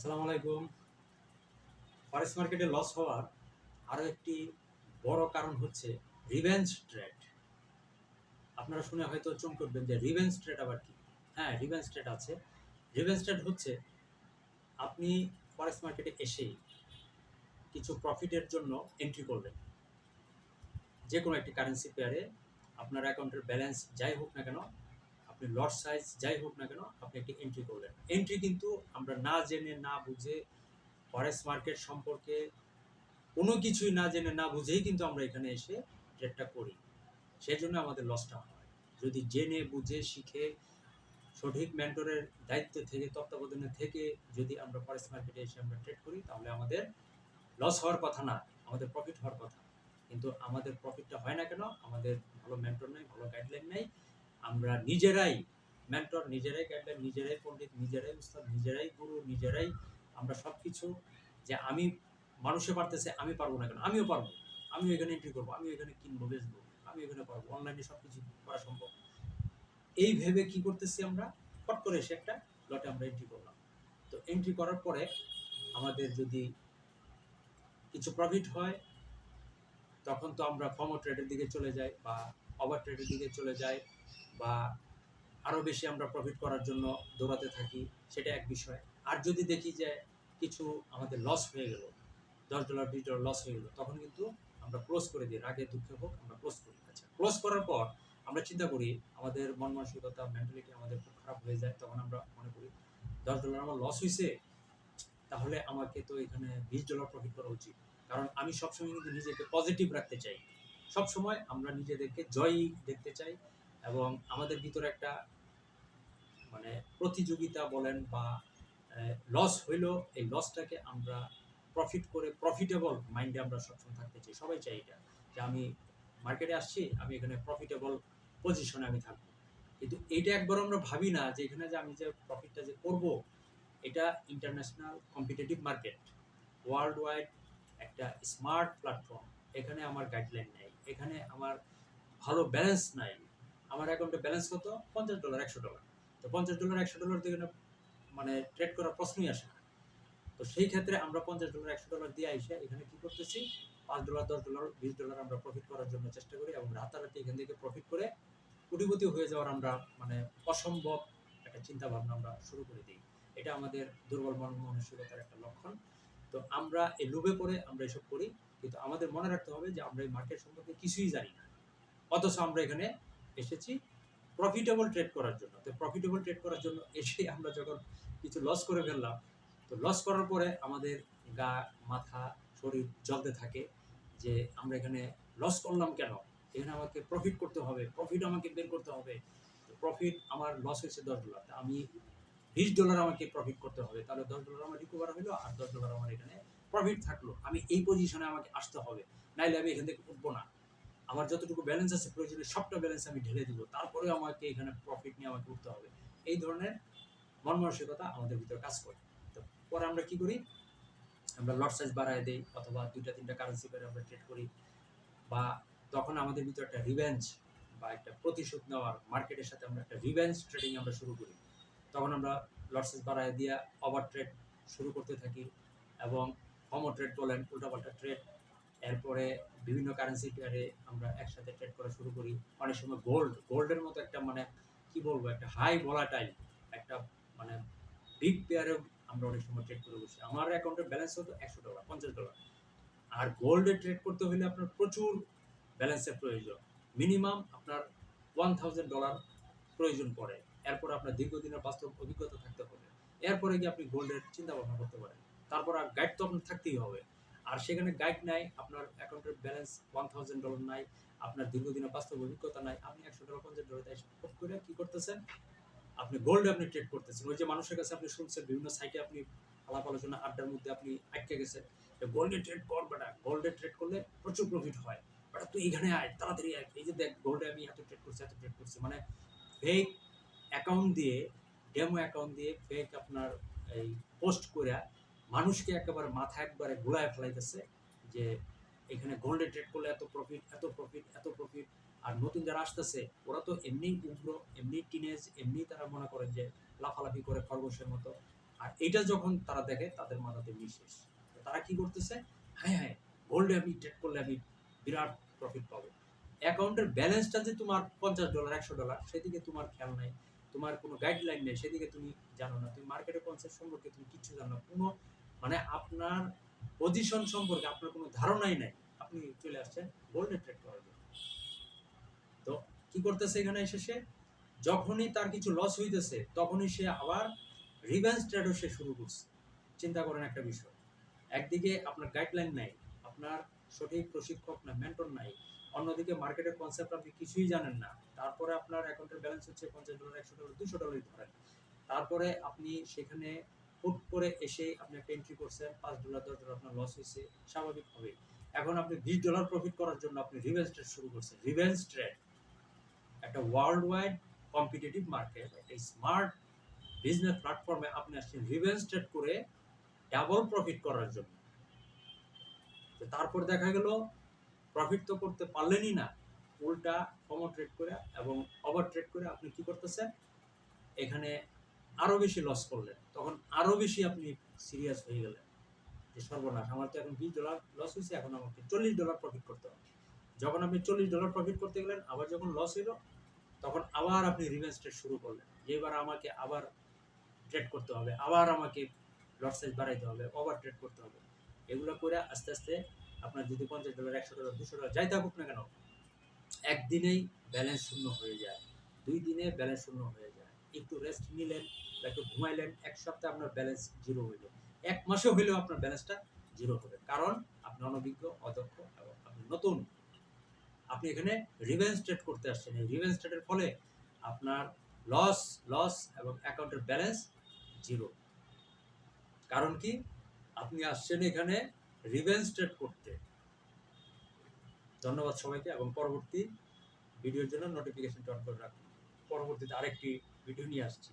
আসসালামু আলাইকুম। ফরেক্স মার্কেটে লস হওয়ার আরো একটি বড় কারণ হচ্ছে রিভেঞ্জ ট্রেড। আপনারা শুনে হয়তো চমকে উঠবেন যে রিভেঞ্জ ট্রেড আবার কি? হ্যাঁ, রিভেঞ্জ ট্রেড আছে। রিভেঞ্জ ট্রেড হচ্ছে আপনি ফরেক্স মার্কেটে এসেই কিছু প্রফিটের জন্য এন্ট্রি করলেন। যে কোনো একটি কারেন্সি পেয়ারে আপনার অ্যাকাউন্টের ব্যালেন্স যাই হোক না কেন, আপনি লট সাইজ যাই হোক না কেন, আপনি একটি এন্ট্রি করলেন। এন্ট্রি কিন্তু আমরা না জেনে না বুঝে ফরেক্স মার্কেট সম্পর্কে কোনো কিছুই না জেনে না বুঝেই কিন্তু আমরা এখানে এসে ট্রেডটা করি। সেই জন্য আমাদের লসটা হয়। যদি জেনে বুঝে শিখে সঠিক মেন্টরের দায়িত্ব থেকে তত্ত্বাবধানে থেকে যদি আমরা ফরেক্স মার্কেটে এসে আমরা ট্রেড করি তাহলে আমাদের লস হওয়ার কথা না, আমাদের প্রফিট হওয়ার কথা। কিন্তু আমাদের প্রফিটটা হয় না কেন? আমাদের ভালো মেন্টর নাই, ভালো গাইডলাইন নাই। আমরা নিজেরাই মেন্টর, নিজেরাই গাইডলাইন, নিজেরাই পণ্ডিত, নিজেরাই উস্তাদ, নিজেরাই গুরু, নিজেরাই আমরা সব কিছু। যে আমি মানুষে পারতেছে আমি পারবো না কেন? আমিও পারবো। আমিও এখানে এন্ট্রি করবো, আমিও এখানে কিনবো বেচবো, আমি এখানে পারবো, অনলাইনে সব কিছু করা সম্ভব। এই ভেবে কি করতেছি আমরা? ফট করে এসে একটা লটে আমরা এন্ট্রি করলাম। তো এন্ট্রি করার পরে আমাদের যদি কিছু প্রফিট হয় তখন তো আমরা ফর্মো ট্রেডের দিকে চলে যাই বা ওভার ট্রেডের দিকে চলে যাই বা আরও বেশি আমরা প্রফিট করার জন্য দৌড়াতে থাকি, সেটা এক বিষয়। আর যদি দেখি যে কিছু আমাদের লস হয়ে গেল, $10 $20 লস হয়ে গেল, তখন কিন্তু আমরা ক্লোজ করে দিই। রাগে দুঃখে হোক আমরা ক্লোজ করি। আচ্ছা, ক্লোজ করার পর আমরা চিন্তা করি, আমাদের মন মানসিকতা মেন্টালিটি আমাদের খুব খারাপ হয়ে যায়। তখন আমরা মনে করি $10 আমার লস হয়েছে, তাহলে আমাকে তো এখানে $20 প্রফিট করা উচিত। কারণ আমি সবসময় কিন্তু নিজেকে পজিটিভ রাখতে চাই। সবসময় আমরা নিজেদেরকে জয়ী দেখতে চাই এবং আমাদের ভিতরে একটা মানে প্রতিযোগিতা বলেন বা লস হইলো, এই লসটাকে আমরা প্রফিট করে প্রফিটেবল মাইন্ডে আমরা সবসময় থাকতে চাই। সবাই চাই এটা, যে আমি মার্কেটে আসছি, আমি এখানে প্রফিটেবল পজিশনে আমি থাকবো। কিন্তু এইটা একবার আমরা ভাবি না যে এখানে যে আমি যে প্রফিটটা যে করবো, এটা international competitive market, world wide একটা স্মার্ট প্ল্যাটফর্ম। এখানে আমার গাইডলাইন নেই, এখানে আমার ভালো ব্যালেন্স নাই। আমার অ্যাকাউন্টে ব্যালেন্স কত? $50 $100। তো $50 $100 দিয়ে মানে ট্রেড করার প্রশ্নই আসে না। তো সেই ক্ষেত্রে আমরা $50 $100 দিয়ে আইসা এখানে কি করতেছি? $5 $10 $20 আমরা প্রফিট করার জন্য চেষ্টা করি এবং রাতারাতি এখান থেকে প্রফিট করে কোটিপতি হয়ে যাওয়ার আমরা মানে অসম্ভব একটা চিন্তা ভাবনা আমরা শুরু করে দিই। এটা আমাদের দুর্বল মন মানসিকতার একটা লক্ষণ। তো আমরা এই লোভে পড়ে আমরা এসব করি। কিন্তু আমাদের মনে রাখতে হবে যে আমরা এই মার্কেট সম্পর্কে কিছুই জানি না। অথচ আমরা এখানে এসেছি প্রফিটেবল ট্রেড করার জন্য। তো প্রফিটেবল ট্রেড করার জন্য এসে আমরা যখন কিছু লস করে ফেললাম, তো লস করার পরে আমাদের গা, মাথা, শরীর জ্বলতে থাকে যে আমরা এখানে লস করলাম কেন? এখানে আমাকে প্রফিট করতে হবে, প্রফিট আমাকে বের করতে হবে। তো প্রফিট আমার লস হয়েছে $10, তা আমি $20 আমাকে প্রফিট করতে হবে। তাহলে $10 আমার রিকভার হইলো আর $10 আমার এখানে প্রফিট থাকলো। আমি এই পজিশনে আমাকে আসতে হবে। নাইলে আমি এখান থেকে উঠবো না। আমার যতটুকু ব্যালেন্স আছে প্রয়োজনে সবটা ব্যালেন্স আমি ঢেলে দিব। তারপরেও আমাকে এখানে প্রফিট নিয়ে আমাকে উঠতে হবে। এই ধরনের মন মানসিকতা আমাদের ভিতরে কাজ করে। তো পরে আমরা কি করি? আমরা লট সাইজ বাড়ায় দেই অথবা ২ টা ৩ টা কারেন্সি পেয়ারে আমরা ট্রেড করি বা তখন আমাদের ভিতরে একটা রিভেঞ্জ বা একটা প্রতিশোধ নেওয়ার মার্কেটের সাথে আমরা একটা রিভেঞ্জ ট্রেডিং আমরা শুরু করি। তখন আমরা লট সাইজ বাড়ায় দিয়া ওভার ট্রেড শুরু করতে থাকি এবং ফমো ট্রেড বলেন, উল্টাপাল্টা ট্রেড। এরপরে বিভিন্ন কারেন্সি পেয়ারে আমরা একসাথে ট্রেড করা শুরু করি। অনেক সময় গোল্ডের মতো একটা মানে কি বলবো, একটা হাই ভলাটাইল একটা মানে বিগ পেয়ারেও আমরা অনেক সময় ট্রেড করে বসি। আমার অ্যাকাউন্টের ব্যালেন্স হতো $100 $50। আর গোল্ডে ট্রেড করতে হলে আপনার প্রচুর ব্যালেন্সের প্রয়োজন। মিনিমাম আপনার $1000 প্রয়োজন পড়ে। এরপর আপনার দীর্ঘদিনের বাস্তব অভিজ্ঞতা থাকতে হবে। এরপরে গিয়ে আপনি গোল্ডের চিন্তা ভাবনা করতে পারেন। তারপর আর গাইড তো আপনার থাকতেই হবে। আর সেখানে গাইড নাই, আপনার অ্যাকাউন্টের ব্যালেন্স $1000 নাই, আপনার দীর্ঘদিনের বাস্তব অভিজ্ঞতা নাই। আপনি $100 $50 দিয়ে হুট করে কি করতেছেন? আপনি গোল্ডে আপনি ট্রেড করতেছেন। ওই যে মানুষের কাছে আপনি শুনছেন বিভিন্ন সাইটে আপনি আলাপ আলোচনা আড্ডার মধ্যে আপনি আটকে গেছেন। গোল্ডে ট্রেড কর বেটা, গোল্ডে ট্রেড করলে প্রচুর প্রফিট হয়। বেটা তুই এখানে আয়, তাড়াতাড়ি আয়। এই যে দেখ গোল্ডে আমি এত ট্রেড করছি, এত ট্রেড করছি। মানে ফেক অ্যাকাউন্ট দিয়ে, ডেমো অ্যাকাউন্ট দিয়ে ফেক আপনার এই পোস্ট কইরা মানুষকে একেবারে মাথা একবারে ঘুরায় ফেলাইতেছে যে এখানে গোল্ডে ট্রেড করলে এত প্রফিট, এত প্রফিট, এত প্রফিট। আর নতুন যারা আসতেছে ওরা তো এমনিই উগ্র, এমনি টিনেজ, এমনি তারা মনে করেন যে লাফালাফি করে খরগোশের মতো। আর এটা যখন তারা দেখে তাদের মাথাতে নিঃশেষ। তারা কি করতেছে, হ্যাঁ হ্যাঁ গোল্ডে আমি ট্রেড করলে আমি বিরাট প্রফিট পাবো। অ্যাকাউন্টের ব্যালেন্সটা যে তোমার $50 $100 সেদিকে তোমার খেয়াল নাই, তোমার কোনো গাইডলাইন নেই, সেদিকে তুমি জানো না, তুমি মার্কেটের কনসেপ্ট সম্পর্কে তুমি কিচ্ছু জানো না, কোনো মানে আপনার পজিশন সম্পর্কে আপনার কোনো ধারণাই নাই, আপনি চলে আসছেন গোল্ডে ট্রেড করার জন্য। তো কি করতেছে এখানে এসে সে, যখনই তার কিছু লস হইতেছে তখনই সে আবার রিভেঞ্জ ট্রেডও সে শুরু করছে। চিন্তা করেন একটা বিষয়, একদিকে আপনার গাইডলাইন নাই, আপনার সঠিক প্রশিক্ষক না মেন্টর নাই, অন্যদিকে মার্কেটের কনসেপ্ট আপনি কিছুই জানেন না, তারপরে আপনার অ্যাকাউন্টের ব্যালেন্স হচ্ছে $50 $100 $200 ধরেন, তারপরে আপনি সেখানে হুট করে এসে আপনি একটা এন্ট্রি করছেন $5 $10 আপনার লস হয়েছে, স্বাভাবিক হবে। এখন আপনি $20 প্রফিট করার জন্য আপনি রিভেঞ্জ ট্রেড শুরু করছেন। রিভেঞ্জ ট্রেড একটা ওয়ার্ল্ড ওয়াইড কম্পিটিটিভ মার্কেট, একটা স্মার্ট বিজনেস প্ল্যাটফর্মে আপনি আসছেন রিভেঞ্জ ট্রেড করে ডাবল প্রফিট করার জন্য। তো তারপর দেখা গেল প্রফিট তো করতে পারলেনই না, উল্টা কমো ট্রেড করে এবং ওভার ট্রেড করে আপনি কি করতেছেন, এখানে আরো বেশি লস করলেন। তখন আরো বেশি আপনি সিরিয়াস হয়ে গেলেন যে সর্বনাশ, আমার তো এখন $20 লস হয়েছে, এখন আমাকে $40 প্রফিট করতে হবে। যখন আপনি $40 প্রফিট করতে গেলেন, আবার যখন লস হলো তখন আবার আপনি রিভেঞ্জ ট্রেড শুরু করলেন, যে এবার আমাকে আবার ট্রেড করতে হবে, আবার আমাকে লট সাইজ বাড়াইতে হবে, ওভার ট্রেড করতে হবে। এগুলো করে আস্তে আস্তে আপনার যদি $50 $100 $200 যাই থাকুক না কেন, একদিনেই ব্যালেন্স শূন্য হয়ে যায়, 2 দিনে ব্যালেন্স শূন্য হয়ে যায়। একটু রেস্ট নিলেন বা একটু ঘুমাইলেন, 1 সপ্তাহে আপনার ব্যালেন্স জিরো হইল, 1 মাসে হইলেও আপনার ব্যালেন্সটা জিরো হবে, কারণ আপনি অনভিজ্ঞ, অদক্ষ এবং আপনি নতুন। আপনি এখানে রিভেঞ্জ ট্রেড করতে আসছেন, এই রিভেঞ্জ ট্রেডের ফলে আপনার লস লস এবং অ্যাকাউন্টের ব্যালেন্স জিরো। কারণ কি, আপনি আসছেন এখানে রিভেঞ্জ ট্রেড করতে। ধন্যবাদ সবাইকে, এবং পরবর্তী ভিডিওর জন্য নোটিফিকেশনটা অন করে রাখুন। পরবর্তীতে আরেকটি ভিডিও নিয়ে আসছি।